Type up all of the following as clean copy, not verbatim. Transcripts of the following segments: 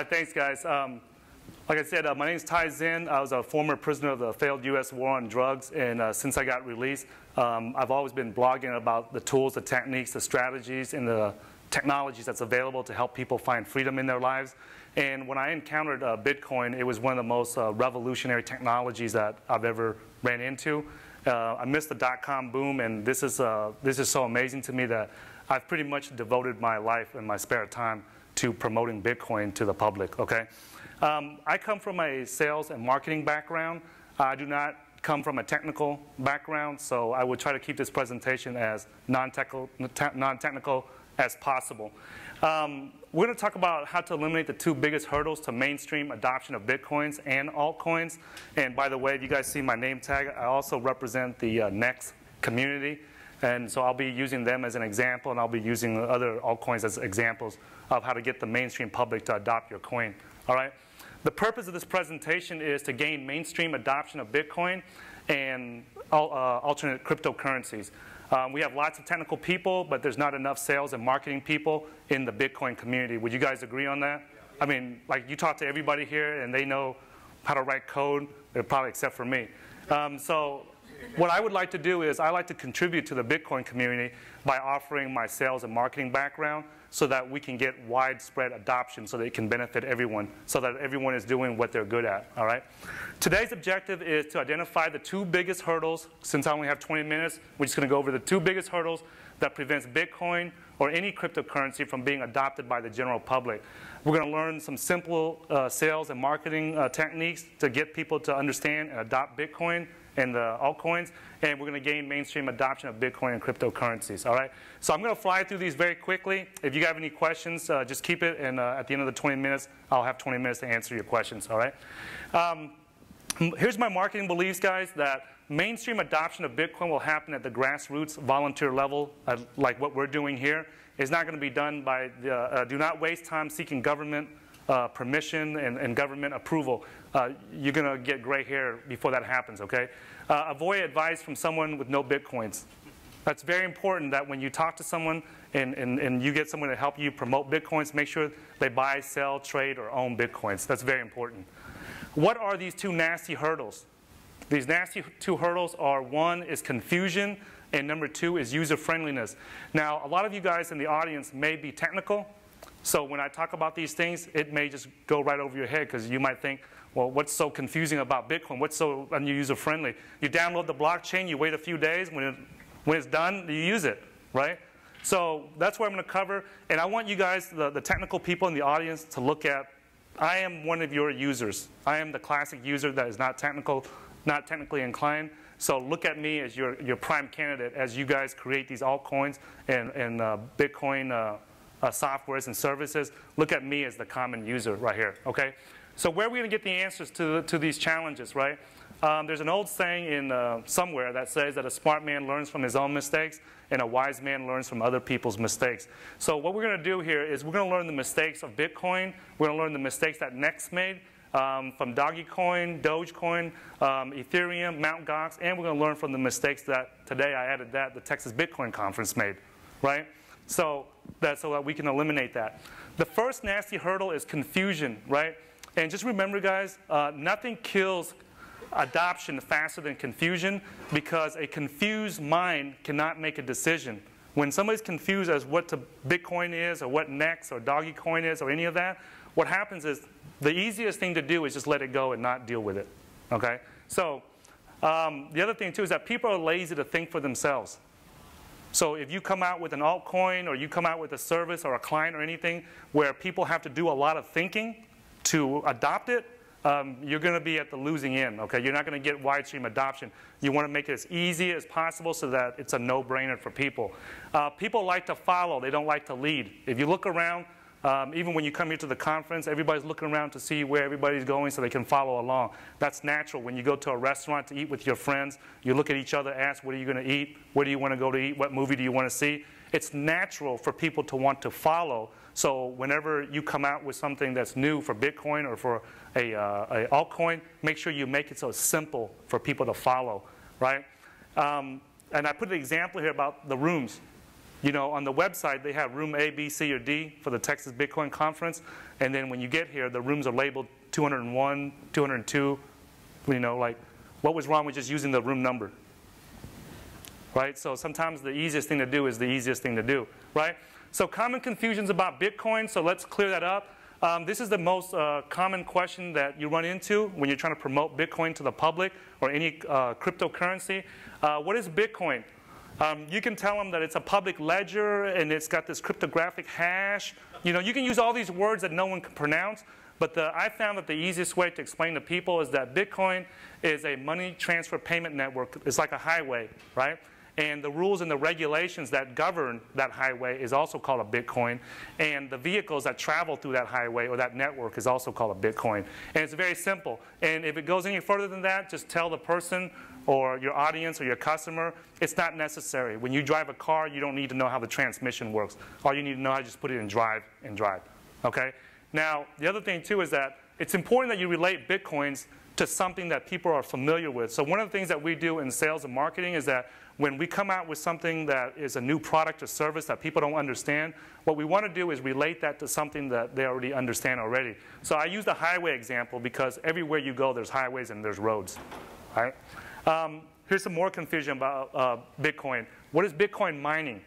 Thanks, guys. Like I said, my name is Ty Zinn. I was a former prisoner of the failed U.S. war on drugs, and since I got released, I've always been blogging about the tools, the techniques, the strategies, and the technologies that's available to help people find freedom in their lives. And when I encountered Bitcoin, it was one of the most revolutionary technologies that I've ever ran into. I missed the dot-com boom, and this is so amazing to me that I've pretty much devoted my life and my spare time to promoting Bitcoin to the public, okay? I come from a sales and marketing background. I do not come from a technical background, so I would try to keep this presentation as non-technical as possible. We're going to talk about how to eliminate the two biggest hurdles to mainstream adoption of Bitcoins and altcoins. And by the way, if you guys see my name tag, I also represent the Next community. And so I'll be using them as an example, and I'll be using other altcoins as examples of how to get the mainstream public to adopt your coin. All right? The purpose of this presentation is to gain mainstream adoption of Bitcoin and alternate cryptocurrencies. We have lots of technical people, but there's not enough sales and marketing people in the Bitcoin community. Would you guys agree on that? I mean, like, you talk to everybody here, and they know how to write code, probably except for me. So what I would like to do is I like to contribute to the Bitcoin community by offering my sales and marketing background so that we can get widespread adoption so that it can benefit everyone, so that everyone is doing what they're good at, all right? Today's objective is to identify the two biggest hurdles. Since I only have 20 minutes, we're just going to go over the two biggest hurdles that prevents Bitcoin or any cryptocurrency from being adopted by the general public. We're going to learn some simple sales and marketing techniques to get people to understand and adopt Bitcoin and the altcoins, and we're going to gain mainstream adoption of Bitcoin and cryptocurrencies, all right? So I'm going to fly through these very quickly. If you have any questions, just keep it, and at the end of the 20 minutes, I'll have 20 minutes to answer your questions, all right? Here's my marketing beliefs, guys, that mainstream adoption of Bitcoin will happen at the grassroots volunteer level, like what we're doing here. It's not going to be done by do not waste time seeking government permission and government approval. You're going to get gray hair before that happens, okay? Avoid advice from someone with no Bitcoins. That's very important that when you talk to someone and you get someone to help you promote Bitcoins, make sure they buy, sell, trade, or own Bitcoins. That's very important. What are these two nasty hurdles? These nasty two hurdles are, one is confusion, and number two is user-friendliness. Now, a lot of you guys in the audience may be technical, so when I talk about these things, it may just go right over your head because you might think, well, what's so confusing about Bitcoin? What's so user-friendly? You download the blockchain, you wait a few days, when it's done, you use it, right? So that's what I'm going to cover, and I want you guys, the technical people in the audience, to look at, I am one of your users. I am the classic user that is not technically inclined. So look at me as your prime candidate as you guys create these altcoins and Bitcoin softwares and services. Look at me as the common user right here, okay? So where are we going to get the answers to these challenges, right? There's an old saying in somewhere that says that a smart man learns from his own mistakes and a wise man learns from other people's mistakes. So what we're going to do here is we're going to learn the mistakes of Bitcoin. We're going to learn the mistakes that Next made from Dogecoin, Dogecoin, Ethereum, Mt. Gox, and we're going to learn from the mistakes that today I added that the Texas Bitcoin Conference made, right? So that we can eliminate that. The first nasty hurdle is confusion, right? And just remember, guys, nothing kills adoption faster than confusion because a confused mind cannot make a decision. When somebody's confused as what Bitcoin is or what Next or Dogecoin is or any of that, what happens is the easiest thing to do is just let it go and not deal with it, okay? So the other thing, too, is that people are lazy to think for themselves. So if you come out with an altcoin or you come out with a service or a client or anything where people have to do a lot of thinking to adopt it, you're going to be at the losing end, okay? You're not going to get widestream adoption. You want to make it as easy as possible so that it's a no-brainer for people. People like to follow. They don't like to lead. If you look around, even when you come here to the conference, everybody's looking around to see where everybody's going so they can follow along. That's natural. When you go to a restaurant to eat with your friends, you look at each other, ask, what are you going to eat? Where do you want to go to eat? What movie do you want to see? It's natural for people to want to follow. So whenever you come out with something that's new for Bitcoin or for a altcoin, make sure you make it so simple for people to follow, right? And I put an example here about the rooms. You know, on the website, they have room A, B, C, or D for the Texas Bitcoin Conference. And then when you get here, the rooms are labeled 201, 202. You know, like, what was wrong with just using the room number? Right? So sometimes the easiest thing to do is the easiest thing to do, right? So common confusions about Bitcoin, so let's clear that up. This is the most common question that you run into when you're trying to promote Bitcoin to the public or any cryptocurrency. What is Bitcoin? You can tell them that it's a public ledger and it's got this cryptographic hash. You know, you can use all these words that no one can pronounce, but I found that the easiest way to explain to people is that Bitcoin is a money transfer payment network. It's like a highway, right? And the rules and the regulations that govern that highway is also called a Bitcoin. And the vehicles that travel through that highway or that network is also called a Bitcoin. And it's very simple. And if it goes any further than that, just tell the person or your audience or your customer, it's not necessary. When you drive a car, you don't need to know how the transmission works. All you need to know is how to just put it in drive and drive. Okay? Now, the other thing too is that it's important that you relate Bitcoins to something that people are familiar with. So one of the things that we do in sales and marketing is that when we come out with something that is a new product or service that people don't understand, what we want to do is relate that to something that they already understand already. So I use the highway example because everywhere you go, there's highways and there's roads. Right? Here's some more confusion about Bitcoin. What is Bitcoin mining?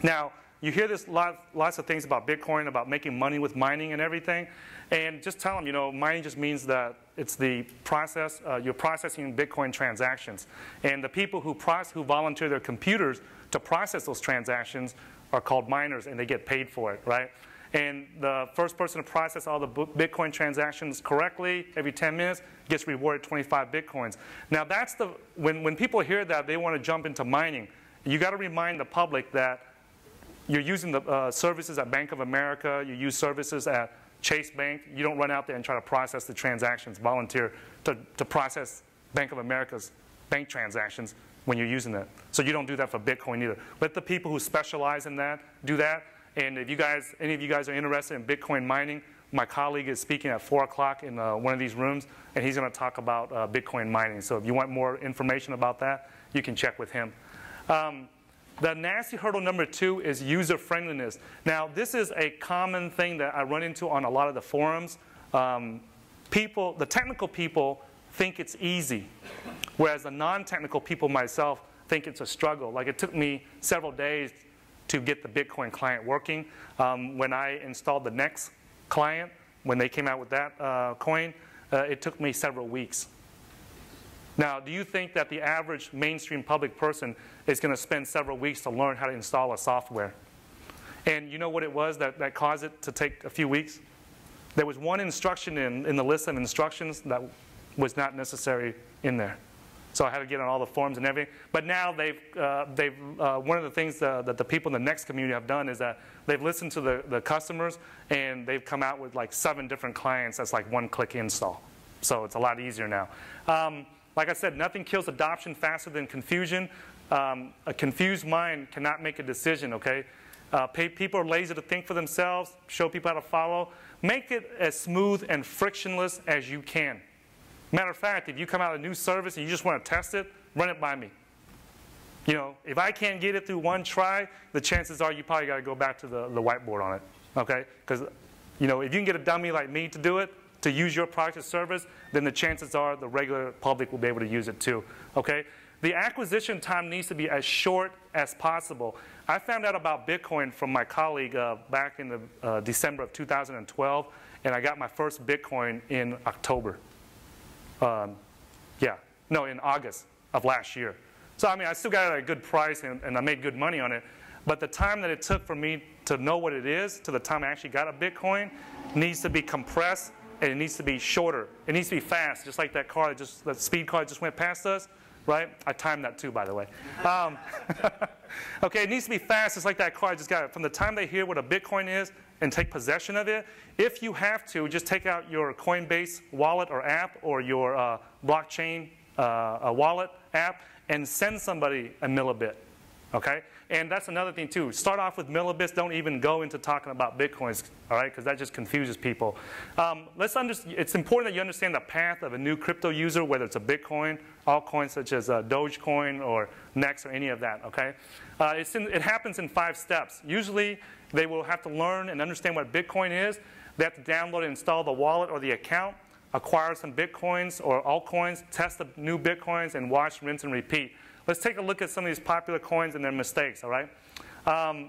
Now, you hear this lots of things about Bitcoin, about making money with mining and everything. And just tell them, you know, mining just means that it's the process, you're processing Bitcoin transactions. And the people who volunteer their computers to process those transactions are called miners, and they get paid for it, right? And the first person to process all the Bitcoin transactions correctly every 10 minutes gets rewarded 25 Bitcoins. Now, that's when people hear that, they want to jump into mining. You got to remind the public that you're using the services at Bank of America, you use services at Chase Bank. You don't run out there and try to process the transactions, volunteer to process Bank of America's bank transactions when you're using that. So you don't do that for Bitcoin either. Let the people who specialize in that do that. And if any of you guys are interested in Bitcoin mining, my colleague is speaking at 4 o'clock in one of these rooms, and he's going to talk about Bitcoin mining. So if you want more information about that, you can check with him. The nasty hurdle number 2 is user friendliness. Now, this is a common thing that I run into on a lot of the forums. The technical people think it's easy, whereas the non-technical people myself think it's a struggle. Like, it took me several days to get the Bitcoin client working. When I installed the next client, when they came out with that coin, it took me several weeks. Now, do you think that the average mainstream public person is going to spend several weeks to learn how to install a software? And you know what it was that caused it to take a few weeks? There was one instruction in the list of instructions that was not necessary in there. So I had to get on all the forums and everything. But now one of the things that the people in the next community have done is that they've listened to the customers, and they've come out with like 7 different clients that's like one-click install. So it's a lot easier now. Like I said, nothing kills adoption faster than confusion. A confused mind cannot make a decision, okay? People are lazy to think for themselves. Show people how to follow. Make it as smooth and frictionless as you can. Matter of fact, if you come out with a new service and you just want to test it, run it by me. You know, if I can't get it through one try, the chances are you probably got to go back to the whiteboard on it, okay? Because, you know, if you can get a dummy like me to do it, to use your product or service, then the chances are the regular public will be able to use it too, okay? The acquisition time needs to be as short as possible. I found out about Bitcoin from my colleague back in the December of 2012, and I got my first Bitcoin in October. In August of last year. So, I mean, I still got it at a good price, and I made good money on it. But the time that it took for me to know what it is to the time I actually got a Bitcoin needs to be compressed, and it needs to be shorter. It needs to be fast, just like that car, that speed car that just went past us, right? I timed that too, by the way. Okay, it needs to be fast, just like that car I just got. From the time they hear what a Bitcoin is and take possession of it, if you have to, just take out your Coinbase wallet or app or your blockchain wallet app and send somebody a millibit, okay? And that's another thing too. Start off with millibits. Don't even go into talking about Bitcoins, all right? Because that just confuses people. It's important that you understand the path of a new crypto user, whether it's a Bitcoin, altcoins such as Dogecoin or Nex or any of that, okay? It happens in 5 steps. Usually, they will have to learn and understand what Bitcoin is. They have to download and install the wallet or the account, acquire some Bitcoins or altcoins, test the new Bitcoins, and watch, rinse, and repeat. Let's take a look at some of these popular coins and their mistakes, all right?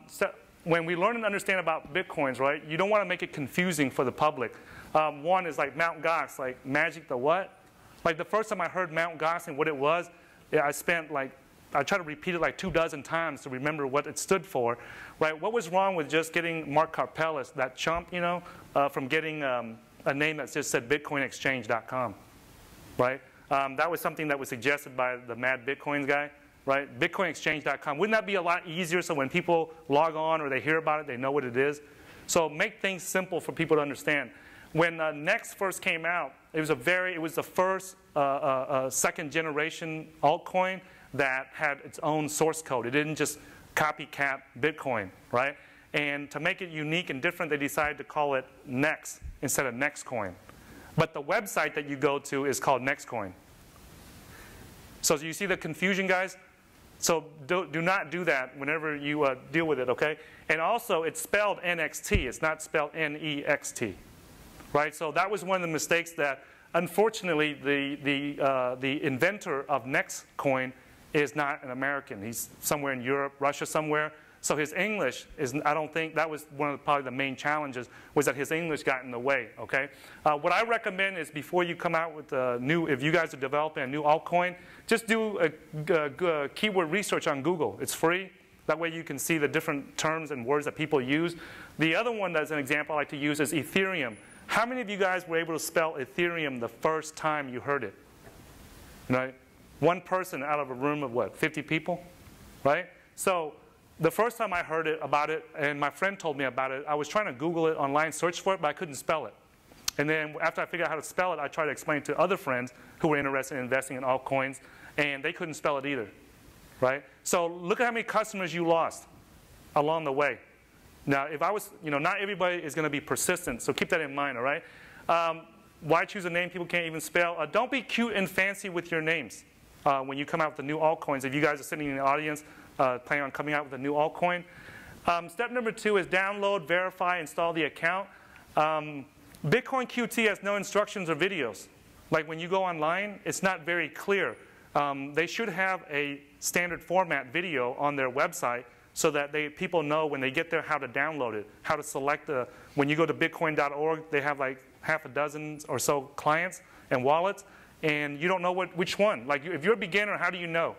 So when we learn and understand about Bitcoins, right, you don't want to make it confusing for the public. One is like Mt. Gox, like magic the what? Like the first time I heard Mt. Gox and what it was, I tried to repeat it like 24 times to remember what it stood for, right? What was wrong with just getting Mark Karpeles, that chump, you know, from getting a name that just said BitcoinExchange.com, right? That was something that was suggested by the Mad Bitcoins guy, right? BitcoinExchange.com. Wouldn't that be a lot easier so when people log on or they hear about it, they know what it is? So make things simple for people to understand. When Nex first came out, it was the first second generation altcoin that had its own source code. It didn't just copycat Bitcoin, right? And to make it unique and different, they decided to call it Nex instead of Nextcoin. But the website that you go to is called Nextcoin. So you see the confusion, guys? So do not do that whenever you deal with it, okay? And also, it's spelled NXT. It's not spelled NEXT, right? So that was one of the mistakes that, unfortunately, the inventor of Nextcoin is not an American. He's somewhere in Europe, Russia somewhere. So his English is, I don't think, that was one of probably the main challenges, was that his English got in the way, okay? What I recommend is before you come out with a new, if you guys are developing a new altcoin, just do a keyword research on Google. It's free. That way you can see the different terms and words that people use. The other one that's an example I like to use is Ethereum. How many of you guys were able to spell Ethereum the first time you heard it? Right? One person out of a room of what, 50 people? Right? So the first time I heard about it, and my friend told me about it, I was trying to Google it online, search for it, but I couldn't spell it. And then after I figured out how to spell it, I tried to explain it to other friends who were interested in investing in altcoins, and they couldn't spell it either. Right? So look at how many customers you lost along the way. Now, if I was, not everybody is going to be persistent, so keep that in mind, all right? Why choose a name people can't even spell? Don't be cute and fancy with your names when you come out with the new altcoins. If you guys are sitting in the audience planning on coming out with a new altcoin. Step number 2 is download, verify, install the account. Bitcoin QT has no instructions or videos. Like when you go online, it's not very clear. They should have a standard format video on their website so that people know when they get there how to download it, how to select when you go to bitcoin.org, they have like half a dozen or so clients and wallets, and you don't know which one. Like if you're a beginner, how do you know?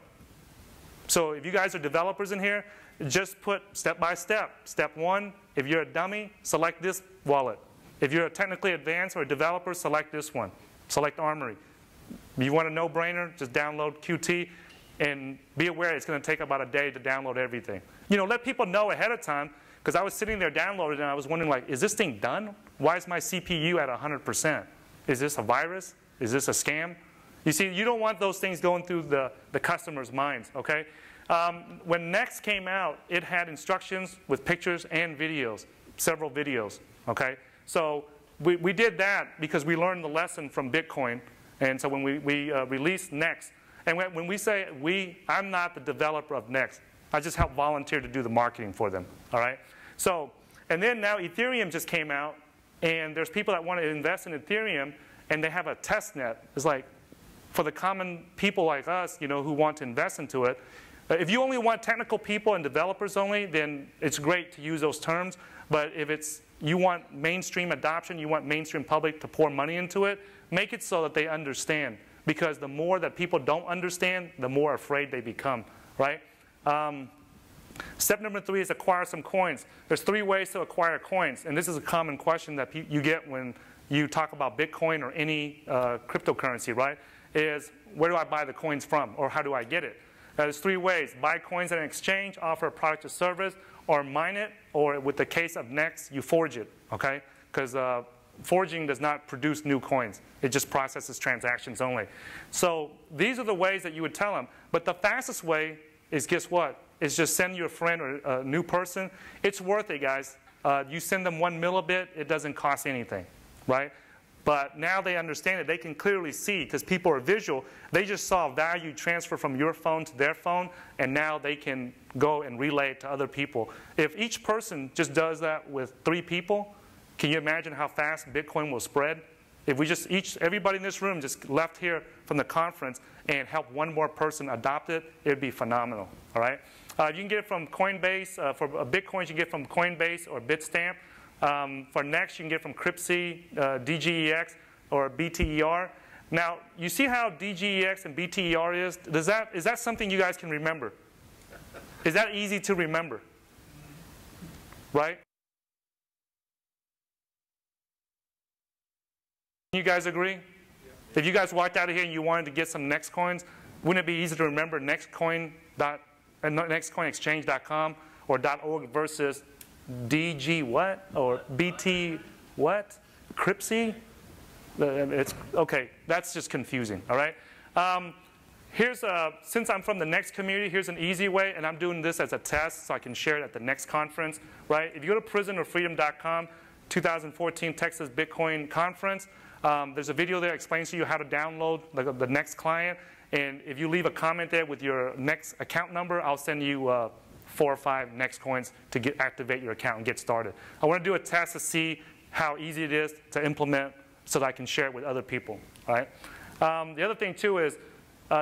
So if you guys are developers in here, just put step by step. Step 1, if you're a dummy, select this wallet. If you're a technically advanced or a developer, select this one. Select Armory. If you want a no-brainer, just download QT, and be aware it's going to take about a day to download everything. Let people know ahead of time, because I was sitting there downloading and I was wondering, like, is this thing done? Why is my CPU at 100%? Is this a virus? Is this a scam? You see, you don't want those things going through the customer's minds, okay? When Nex came out, it had instructions with pictures and videos, several videos, okay? So we did that because we learned the lesson from Bitcoin. And so when we released Nex, and when we say I'm not the developer of Nex. I just help volunteer to do the marketing for them, all right? So, and then now Ethereum just came out, and there's people that want to invest in Ethereum, and they have a test net. It's like, for the common people like us, who want to invest into it, if you only want technical people and developers only, then it's great to use those terms. But if you want mainstream adoption, you want mainstream public to pour money into it, make it so that they understand. Because the more that people don't understand, the more afraid they become, right? Step number 3 is acquire some coins. There's 3 ways to acquire coins, and this is a common question that you get when you talk about Bitcoin or any cryptocurrency, right? Is where do I buy the coins from, or how do I get it? There's 3 ways. Buy coins at an exchange, offer a product or service, or mine it, or with the case of Nex, you forge it, okay? Because forging does not produce new coins. It just processes transactions only. So these are the ways that you would tell them. But the fastest way is, guess what? is just send you a friend or a new person. It's worth it, guys. You send them 1 millibit, it doesn't cost anything, right? But now they understand it. They can clearly see, because people are visual, they just saw value transfer from your phone to their phone, and now they can go and relay it to other people. If each person just does that with 3 people, can you imagine how fast Bitcoin will spread? If we just everybody in this room just left here from the conference and helped 1 more person adopt it, it would be phenomenal, all right? You can get it from Coinbase. For Bitcoins, you can get it from Coinbase or Bitstamp. For Next, you can get it from Cryptsy, DGEX, or BTER. Now, you see how DGEX and BTER is? Is that something you guys can remember? Is that easy to remember? Right? You guys agree? If you guys walked out of here and you wanted to get some Next coins, wouldn't it be easy to remember nextcoinexchange.com or .org versus DG what? Or BT what? Cryptsy? It's, okay, that's just confusing, all right? Since I'm from the Next community, here's an easy way, and I'm doing this as a test so I can share it at the next conference, right? If you go to prisonerfreedom.com, 2014 Texas Bitcoin Conference, there's a video there that explains to you how to download the Next client. And if you leave a comment there with your Next account number, I'll send you 4 or 5 Next coins to activate your account and get started. I want to do a test to see how easy it is to implement so that I can share it with other people. All right? The other thing, too, is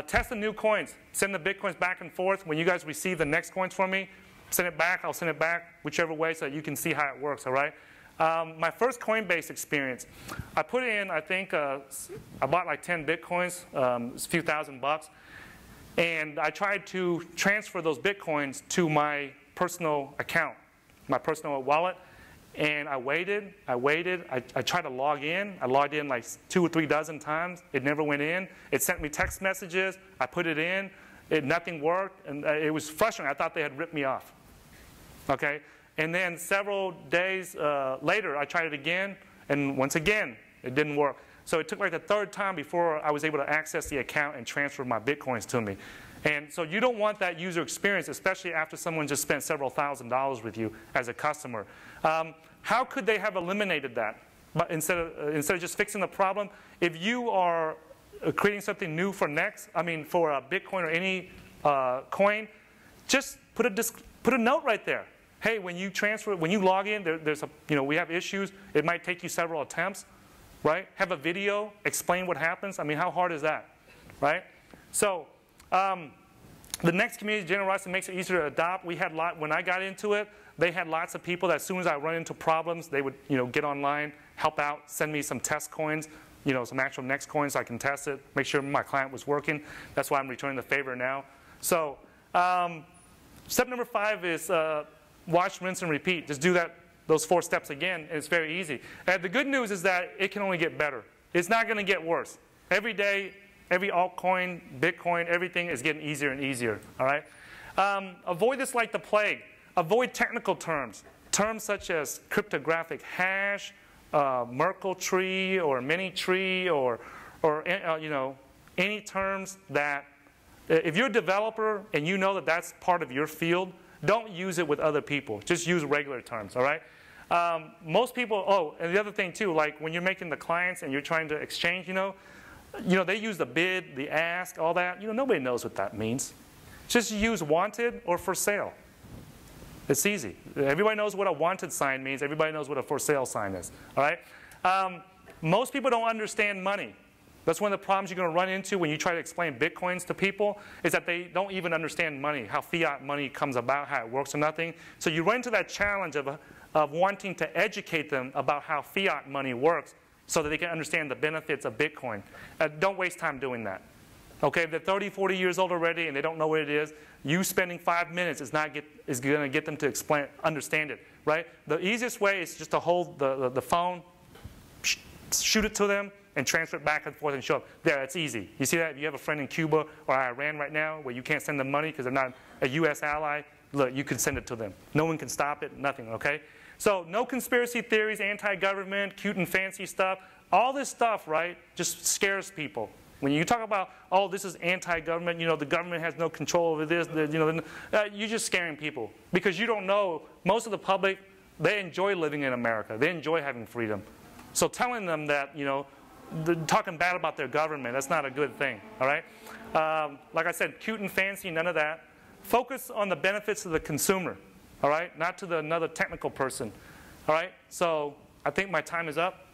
test the new coins. Send the Bitcoins back and forth. When you guys receive the Next coins from me, send it back. I'll send it back whichever way so that you can see how it works. All right? My first Coinbase experience, I put in, I think, I bought like 10 Bitcoins, it's a few $1,000, and I tried to transfer those Bitcoins to my personal account, my personal wallet, and I waited, I tried to log in. I logged in like 2 or 3 dozen times. It never went in. It sent me text messages. I put it in. Nothing worked, and it was frustrating. I thought they had ripped me off, okay? And then several days later, I tried it again, and once again, it didn't work. So it took like the 3rd time before I was able to access the account and transfer my Bitcoins to me. And so you don't want that user experience, especially after someone just spent several $1,000s with you as a customer. How could they have eliminated that? But instead of just fixing the problem, if you are creating something new for Next, for a Bitcoin or any coin, just put a note right there. Hey, when you transfer, when you log in, we have issues. It might take you several attempts, right? Have a video, explain what happens. How hard is that, right? So the Next community generosity makes it easier to adopt. We had when I got into it, they had lots of people that as soon as I run into problems, they would get online, help out, send me some test coins, some actual Next coins so I can test it, make sure my client was working. That's why I'm returning the favor now. So step number 5 is watch, rinse, and repeat. Just do those 4 steps again, and it's very easy. The good news is that it can only get better. It's not going to get worse. Every day, every altcoin, Bitcoin, everything is getting easier and easier. All right? Avoid this like the plague. Avoid technical terms. Terms such as cryptographic hash, Merkle tree, or mini tree, or any terms that, if you're a developer and you know that that's part of your field, don't use it with other people. Just use regular terms, all right? Most people, and the other thing too, like when you're making the clients and you're trying to exchange, they use the bid, the ask, all that. Nobody knows what that means. Just use wanted or for sale. It's easy. Everybody knows what a wanted sign means. Everybody knows what a for sale sign is, all right? Most people don't understand money. That's one of the problems you're going to run into when you try to explain Bitcoins to people, is that they don't even understand money, how fiat money comes about, how it works or nothing. So you run into that challenge of wanting to educate them about how fiat money works so that they can understand the benefits of Bitcoin. Don't waste time doing that. Okay, if they're 30, 40 years old already and they don't know what it is, you spending 5 minutes is going to get them to understand it, right? The easiest way is just to hold the phone, shoot it to them, and transfer it back and forth and show up. There, it's easy. You see that? If you have a friend in Cuba or Iran right now where you can't send them money because they're not a U.S. ally, look, you can send it to them. No one can stop it, nothing, okay? So no conspiracy theories, anti-government, cute and fancy stuff. All this stuff, right, just scares people. When you talk about, oh, this is anti-government, you know, the government has no control over this, you know, you're just scaring people because you don't know. Most of the public, they enjoy living in America. They enjoy having freedom. So telling them that, you know, talking bad about their government, that's not a good thing, all right? Like I said, cute and fancy, none of that. Focus on the benefits of the consumer, all right? Not to another technical person, all right? So I think my time is up.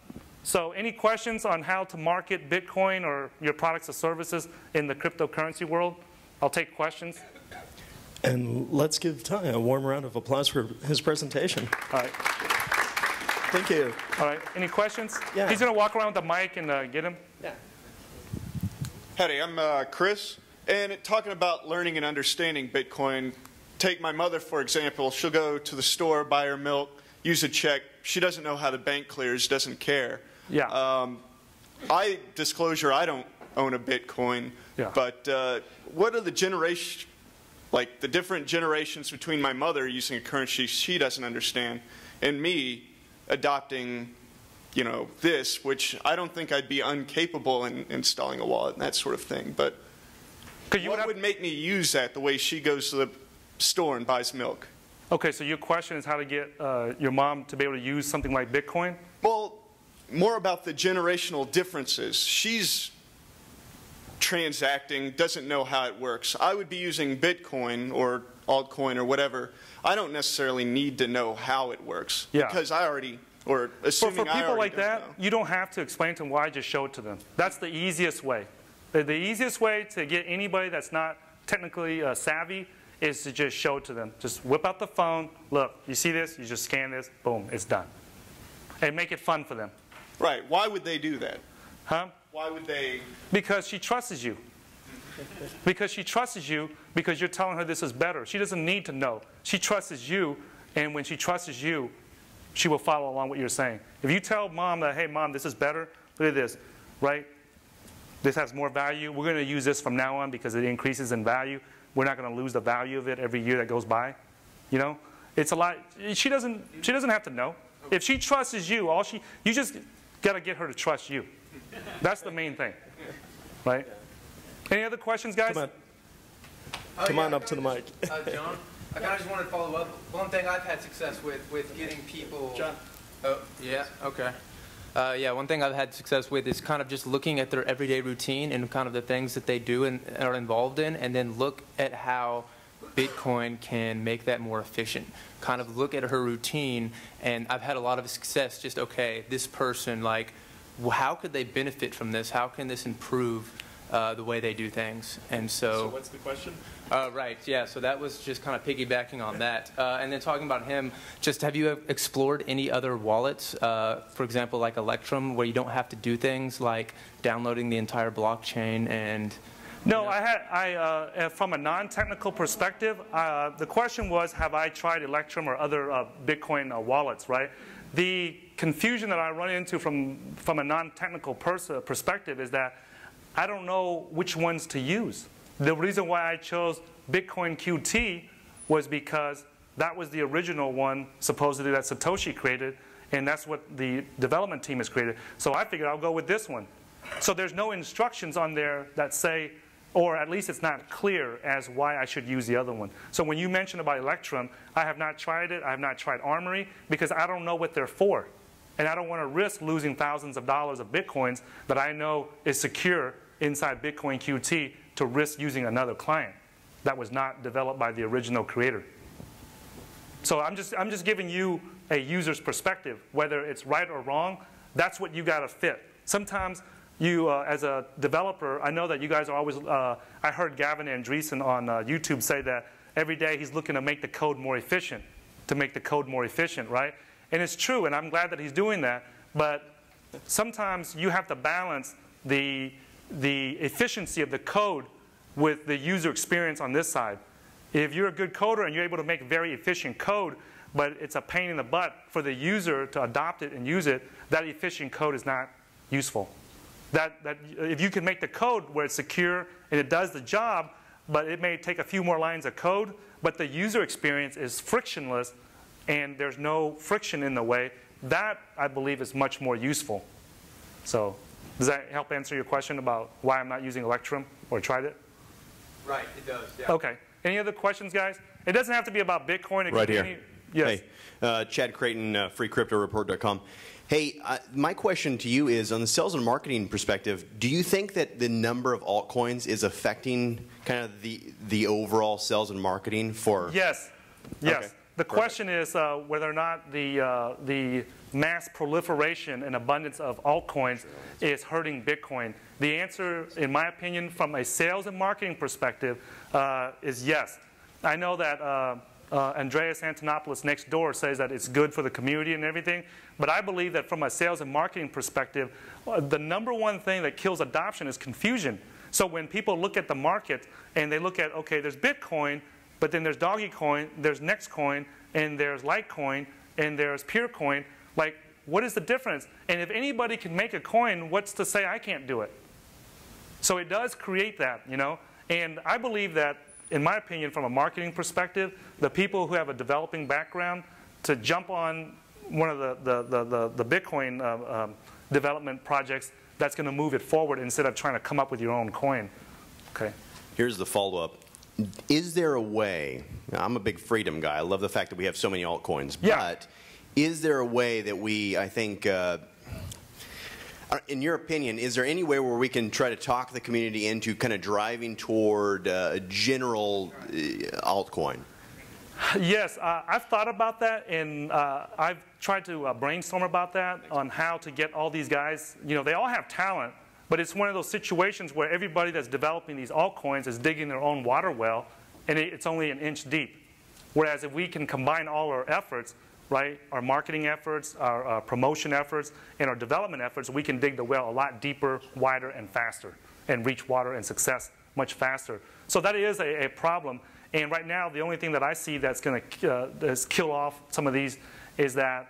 So any questions on how to market Bitcoin or your products or services in the cryptocurrency world? I'll take questions. And let's give Ty a warm round of applause for his presentation. All right. Thank you. All right. Any questions? Yeah. He's going to walk around with the mic and get him. Yeah. Howdy, I'm Chris. And talking about learning and understanding Bitcoin, take my mother, for example. She'll go to the store, buy her milk, use a check. She doesn't know how the bank clears, doesn't care. Yeah. Disclosure, I don't own a Bitcoin. Yeah. But what are the the different generations between my mother using a currency she doesn't understand and me adopting, you know, this, which I don't think I'd be incapable in installing a wallet and that sort of thing. But what would make me use that the way she goes to the store and buys milk? Okay, so your question is how to get your mom to be able to use something like Bitcoin? Well, more about the generational differences. She's transacting, doesn't know how it works. I would be using Bitcoin or AltCoin or whatever. I don't necessarily need to know how it works because I already, or assuming for people like that, you don't have to explain to them why, just show it to them. That's the easiest way. The easiest way to get anybody that's not technically savvy is to just show it to them. Just whip out the phone, look, you see this, you just scan this, boom, it's done. And make it fun for them. Right. Why would they do that? Huh? Why would they? Because she trusts you. Because she trusts you because you're telling her this is better. She doesn't need to know. She trusts you, and when she trusts you, she will follow along what you're saying. If you tell mom that, hey, mom, this is better, look at this, right? This has more value. We're going to use this from now on because it increases in value. We're not going to lose the value of it every year that goes by. You know? It's a lot. She doesn't have to know. If she trusts you, you just got to get her to trust you. That's the main thing, right? Any other questions, guys? Come on up to the mic. John, I kind of just wanted to follow up. One thing I've had success with getting people. John. Oh, yeah. Okay. Yeah, one thing I've had success with is kind of just looking at their everyday routine and kind of the things that they do and are involved in, and then look at how Bitcoin can make that more efficient. Kind of look at her routine, and I've had a lot of success just, okay, this person, like, how could they benefit from this? How can this improve the way they do things? And So what's the question? Right, yeah, so that was just kind of piggybacking on that. And then talking about him, just have you explored any other wallets, for example, like Electrum, where you don't have to do things like downloading the entire blockchain and... No, from a non-technical perspective, the question was, have I tried Electrum or other Bitcoin wallets, right? The confusion that I run into from a non-technical perspective is that I don't know which ones to use. The reason why I chose Bitcoin QT was because that was the original one, supposedly, that Satoshi created, and that's what the development team has created. So I figured I'll go with this one. So there's no instructions on there that say, or at least it's not clear as why I should use the other one. So when you mentioned about Electrum, I have not tried it. I have not tried Armory because I don't know what they're for. And I don't want to risk losing thousands of dollars of Bitcoins that I know is secure inside Bitcoin QT to risk using another client that was not developed by the original creator. So I'm just giving you a user's perspective. Whether it's right or wrong, that's what you got to fit. Sometimes you, as a developer, I know that you guys are always, I heard Gavin Andreessen on YouTube say that every day he's looking to make the code more efficient, right? And it's true, and I'm glad that he's doing that, but sometimes you have to balance the efficiency of the code with the user experience on this side. If you're a good coder and you're able to make very efficient code, but it's a pain in the butt for the user to adopt it and use it, that efficient code is not useful. If you can make the code where it's secure and it does the job, but it may take a few more lines of code, but the user experience is frictionless and there's no friction in the way, that, I believe, is much more useful. So Does that help answer your question about why I'm not using Electrum or tried it? Right, it does, yeah. Okay. Any other questions, guys? It doesn't have to be about Bitcoin. It Right can be here. Yes. Hey, Chad Creighton, freecryptoreport.com. Hey, my question to you is, on the sales and marketing perspective, do you think that the number of altcoins is affecting kind of the overall sales and marketing for? Yes. Yes. Okay. The question is whether or not the mass proliferation and abundance of altcoins is hurting Bitcoin. The answer, in my opinion, from a sales and marketing perspective, is yes. I know that Andreas Antonopoulos next door says that it's good for the community and everything, but I believe that from a sales and marketing perspective, the number one thing that kills adoption is confusion. So when people look at the market and they look at, okay, there's Bitcoin, but then there's Dogecoin, there's Nextcoin, and there's Litecoin, and there's Peercoin. Like, what is the difference? And if anybody can make a coin, what's to say I can't do it? So it does create that, you know. And I believe that, in my opinion, from a marketing perspective, the people who have a developing background to jump on one of the Bitcoin development projects, that's going to move it forward instead of trying to come up with your own coin. Okay. Here's the follow-up. Is there a way, now, I'm a big freedom guy, I love the fact that we have so many altcoins, yeah. But is there a way that we, I think, in your opinion, is there any way where we can try to talk the community into kind of driving toward a general altcoin? Yes, I've thought about that, and I've tried to brainstorm about that on how to get all these guys. You know, they all have talent, but it's one of those situations where everybody that's developing these altcoins is digging their own water well, and it's only an inch deep. Whereas if we can combine all our efforts, right, our marketing efforts, our promotion efforts, and our development efforts, we can dig the well a lot deeper, wider, and faster, and reach water and success much faster. So that is a problem. And right now, the only thing that I see that's going to kill off some of these is that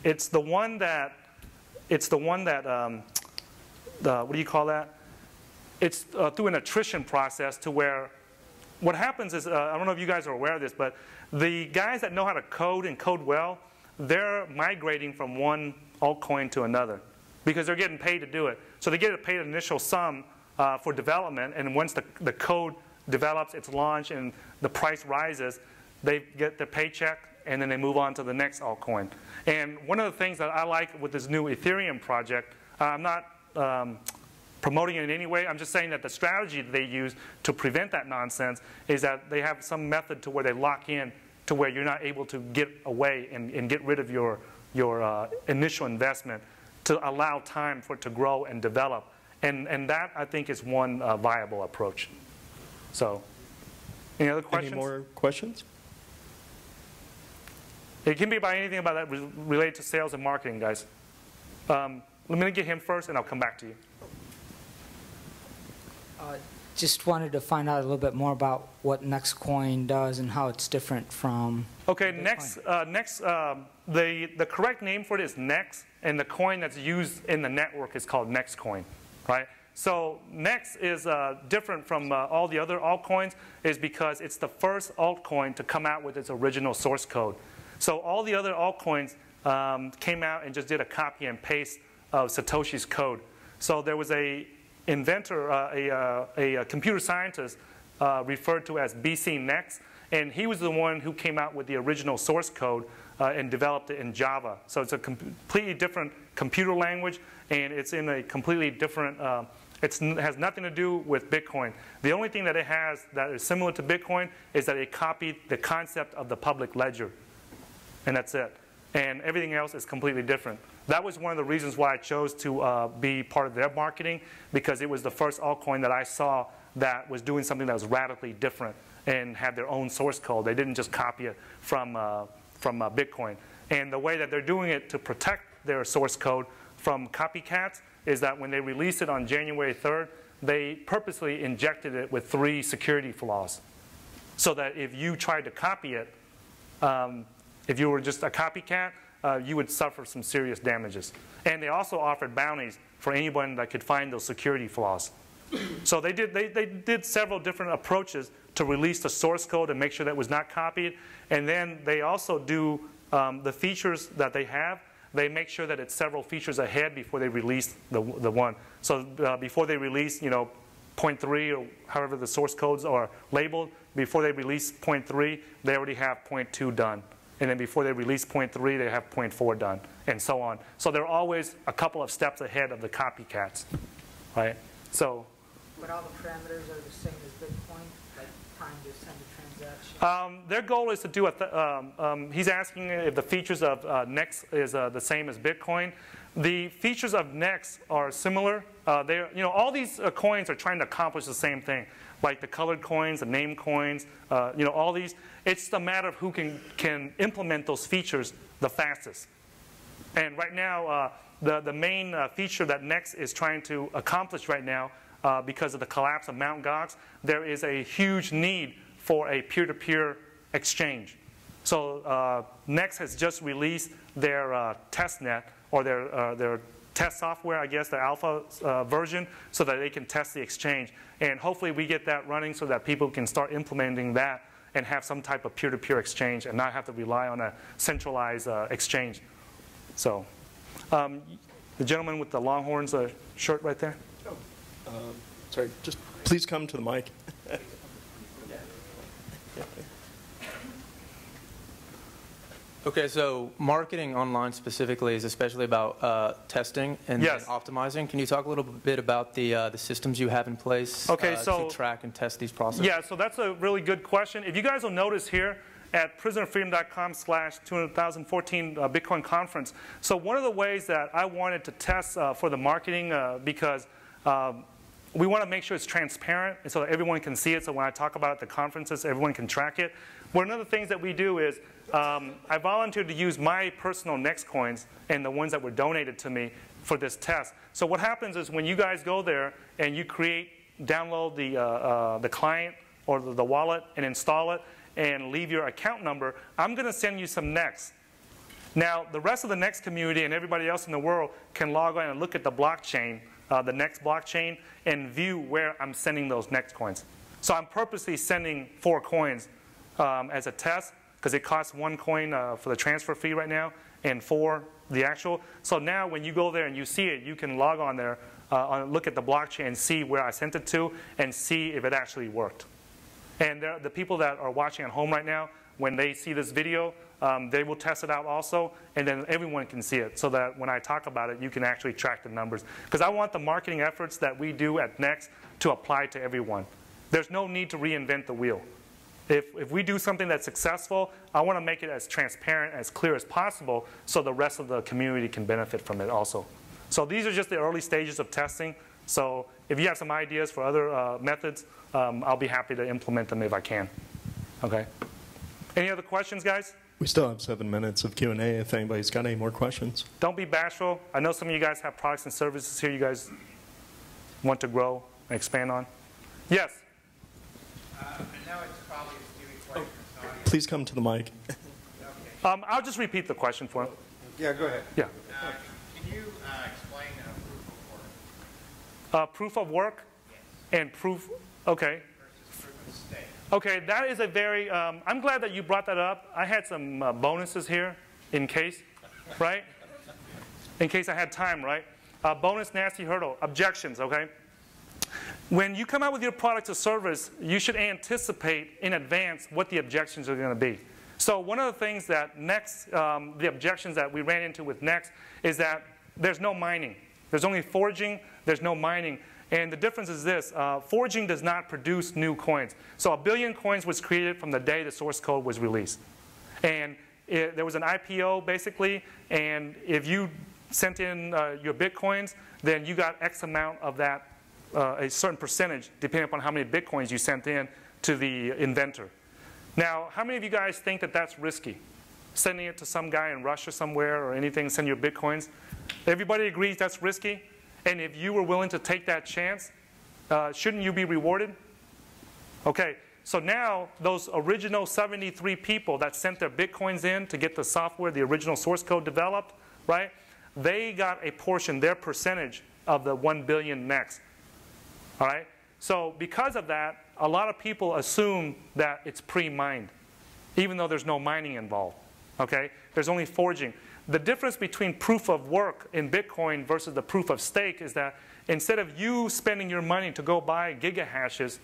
it's the one that what do you call that? It's through an attrition process to where what happens is, I don't know if you guys are aware of this, but the guys that know how to code and code well, they're migrating from one altcoin to another because they're getting paid to do it. So they get a paid initial sum for development, and once the code develops, it's launched, and the price rises, they get their paycheck, and then they move on to the next altcoin. And one of the things that I like with this new Ethereum project, I'm not promoting it in any way. I'm just saying that the strategy that they use to prevent that nonsense is that they have some method to where they lock in to where you're not able to get away and get rid of your initial investment to allow time for it to grow and develop. And that, I think, is one viable approach. So, any other questions? Any more questions? It can be about anything about that related to sales and marketing, guys. Let me get him first, and I'll come back to you. Just wanted to find out a little bit more about what Nextcoin does and how it's different from Okay, Bitcoin. The correct name for it is Nex, and the coin that's used in the network is called Nextcoin, right? So Nex is different from all the other altcoins is because it's the first altcoin to come out with its original source code. So all the other altcoins came out and just did a copy and paste of Satoshi's code. So there was a inventor, a computer scientist referred to as BC Nex, and he was the one who came out with the original source code and developed it in Java. So it's a completely different computer language, and it's in a completely different, it has nothing to do with Bitcoin. The only thing that it has that is similar to Bitcoin is that it copied the concept of the public ledger, and that's it. And everything else is completely different. That was one of the reasons why I chose to be part of their marketing, because it was the first altcoin that I saw that was doing something that was radically different and had their own source code. They didn't just copy it from Bitcoin. And the way that they're doing it to protect their source code from copycats is that when they released it on January 3rd, they purposely injected it with 3 security flaws. So that if you tried to copy it, if you were just a copycat, you would suffer some serious damages. And they also offered bounties for anyone that could find those security flaws. So they did several different approaches to release the source code and make sure that it was not copied. And then they also do the features that they have. they make sure that it's several features ahead before they release the one. So before they release, 0.3 or however the source codes are labeled, before they release 0.3, they already have 0.2 done. And then before they release 0.3, they have 0.4 done, and so on. So they're always a couple of steps ahead of the copycats, right? So. But all the parameters are the same as Bitcoin, like time to send a transaction? Their goal is to do he's asking if the features of Next is the same as Bitcoin. The features of Next are similar. All these coins are trying to accomplish the same thing, like the colored coins, the name coins, all these. It's a matter of who can implement those features the fastest. And right now, the main feature that Next is trying to accomplish right now, because of the collapse of Mt. Gox, there is a huge need for a peer-to-peer exchange. So Next has just released their testnet, or their test software, I guess, the alpha version, so that they can test the exchange. And hopefully we get that running so that people can start implementing that and have some type of peer-to-peer exchange and not have to rely on a centralized exchange. So the gentleman with the Longhorns shirt right there. Sorry, just please come to the mic. Okay, so marketing online specifically is especially about testing and optimizing. Can you talk a little bit about the systems you have in place to track and test these processes? Yeah, so that's a really good question. If you guys will notice here at prisonerfreedom.com/2014 Bitcoin conference, so one of the ways that I wanted to test for the marketing, because we want to make sure it's transparent and so that everyone can see it, so when I talk about it at the conferences, everyone can track it. One of the things that we do is I volunteered to use my personal Next coins and the ones that were donated to me for this test. So what happens is when you guys go there and you download the client or the wallet and install it and leave your account number, I'm going to send you some Next. Now, the rest of the Next community and everybody else in the world can log on and look at the blockchain, the Next blockchain, and view where I'm sending those Next coins. So I'm purposely sending 4 coins as a test, because it costs 1 coin for the transfer fee right now, and 4 the actual. So now when you go there and you see it, you can log on there, look at the blockchain and see where I sent it to, and see if it actually worked. And the people that are watching at home right now, when they see this video, they will test it out also, and then everyone can see it, so that when I talk about it, you can actually track the numbers. Because I want the marketing efforts that we do at Next to apply to everyone. There's no need to reinvent the wheel. If we do something that's successful, I want to make it as transparent, as clear as possible, so the rest of the community can benefit from it also. So these are just the early stages of testing. So if you have some ideas for other methods, I'll be happy to implement them if I can. Okay. Any other questions, guys? We still have 7 minutes of Q&A if anybody's got any more questions. Don't be bashful. I know some of you guys have products and services here you guys want to grow and expand on. Yes? I know it's probably a stupid question. Please come to the mic. Okay. I'll just repeat the question for him. Yeah, go ahead. Yeah. Can you explain proof of work? Proof of work? Yes. And proof, okay. Versus proof of stake. Okay, that is a very, I'm glad that you brought that up. I had some bonuses here in case, right? In case I had time, right? Bonus nasty hurdle, objections, okay? When you come out with your product or service, you should anticipate in advance what the objections are going to be. So one of the things that Next, the objections that we ran into with Next is that there's no mining. There's only forging, there's no mining. And the difference is this, forging does not produce new coins. So 1 billion coins was created from the day the source code was released. And there was an IPO basically, and if you sent in your Bitcoins, then you got X amount of that, a certain percentage, depending upon how many Bitcoins you sent in to the inventor. Now, how many of you guys think that that's risky? Sending it to some guy in Russia somewhere or anything, send your Bitcoins? Everybody agrees that's risky? And if you were willing to take that chance, shouldn't you be rewarded? Okay, so now those original 73 people that sent their Bitcoins in to get the software, the original source code developed, right? They got a portion, their percentage of the 1 billion Next. All right? So because of that, a lot of people assume that it's pre-mined, even though there's no mining involved. Okay? There's only forging. the difference between proof of work in Bitcoin versus the proof of stake is that instead of you spending your money to go buy gigahashes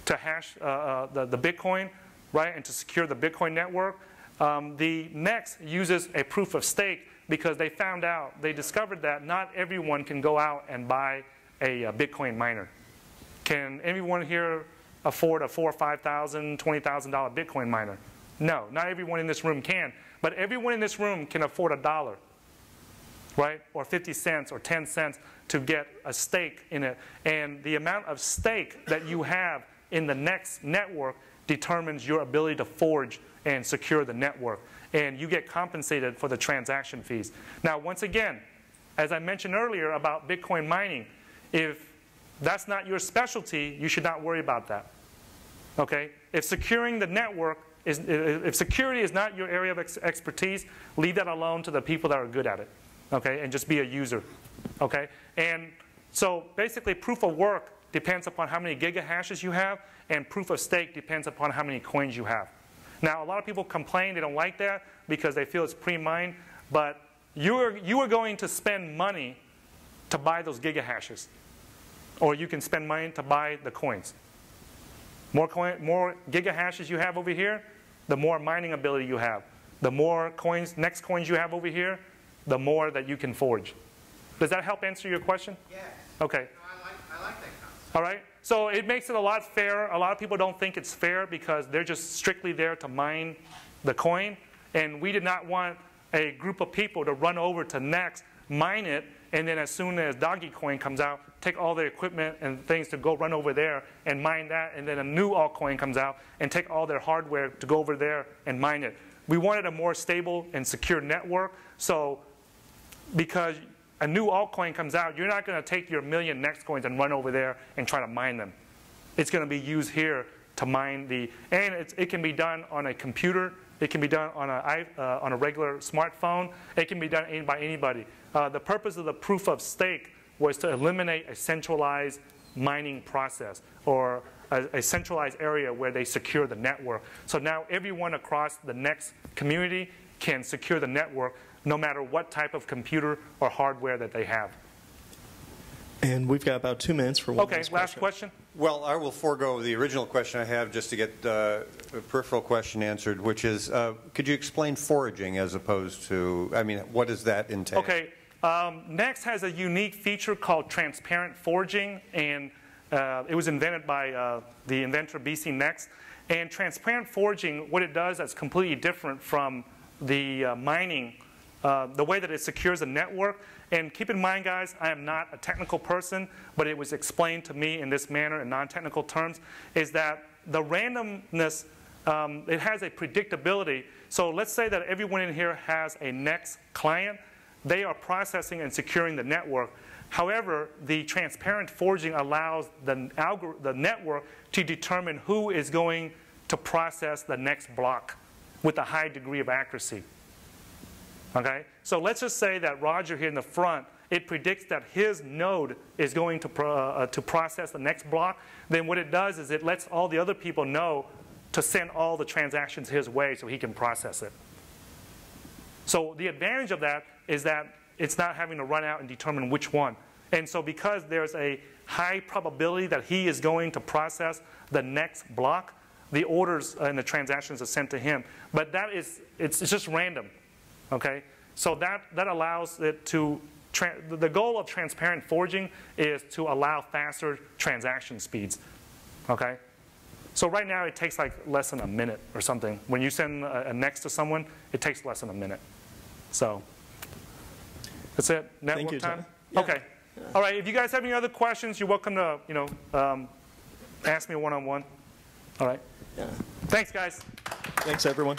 to hash the Bitcoin, right, and to secure the Bitcoin network, the NEX uses a proof of stake because they found out, they discovered that not everyone can go out and buy a Bitcoin miner. Can anyone here afford a $4,000 or $5,000, $20,000 Bitcoin miner? No, not everyone in this room can. But everyone in this room can afford $1, right? Or 50 cents or 10 cents to get a stake in it. And the amount of stake that you have in the NEX network determines your ability to forge and secure the network. And you get compensated for the transaction fees. Now, once again, as I mentioned earlier about Bitcoin mining, if that's not your specialty, you should not worry about that. Okay? If securing the network if security is not your area of expertise, leave that alone to the people that are good at it. Okay? And just be a user. Okay? And so basically, proof of work depends upon how many gigahashes you have, and proof of stake depends upon how many coins you have. Now, a lot of people complain they don't like that because they feel it's pre-mined, but you are going to spend money to buy those gigahashes. Or you can spend money to buy the coins. More gigahashes you have over here, the more mining ability you have. The more coins, NEX coins you have over here, the more that you can forge. Does that help answer your question? Yes. Okay. No, I like that concept. All right. So it makes it a lot fairer. A lot of people don't think it's fair because they're just strictly there to mine the coin. And we did not want a group of people to run over to NEX, mine it, and then as soon as Dogecoin comes out, take all their equipment and things to go run over there and mine that, and then a new altcoin comes out and take all their hardware to go over there and mine it. We wanted a more stable and secure network, so because a new altcoin comes out, you're not going to take your million NEX coins and run over there and try to mine them. It's going to be used here to mine and it can be done on a computer, it can be done on a regular smartphone, it can be done by anybody. The purpose of the proof of stake was to eliminate a centralized mining process or a centralized area where they secure the network. So now everyone across the NEX community can secure the network no matter what type of computer or hardware that they have. And we've got about 2 minutes for one last question. Well, I will forego the original question I have just to get a peripheral question answered, which is, could you explain foraging as opposed to, I mean, what does that entail? Okay. NEX has a unique feature called transparent forging, and it was invented by the inventor BC NEX. And transparent forging, what it does is completely different from the mining, the way that it secures a network. And keep in mind, guys, I am not a technical person, but it was explained to me in this manner in non-technical terms, is that the randomness, it has a predictability. So let's say that everyone in here has a NEX client. They are processing and securing the network. However, the transparent forging allows the network to determine who is going to process the next block with a high degree of accuracy. Okay? So let's just say that Roger here in the front, it predicts that his node is going to process the next block. Then what it does is it lets all the other people know to send all the transactions his way so he can process it. So the advantage of that is that it's not having to run out and determine which one. And so because there's a high probability that he is going to process the next block, the orders and the transactions are sent to him. But that is, it's just random. Okay? So that allows it to, the goal of transparent forging is to allow faster transaction speeds. Okay? So right now it takes like less than a minute or something. When you send a NEX to someone, it takes less than a minute. So that's it. Network Thank you, time? Yeah. Okay. All right. If you guys have any other questions, you're welcome to, ask me one-on-one. All right. Yeah. Thanks, guys. Thanks, everyone.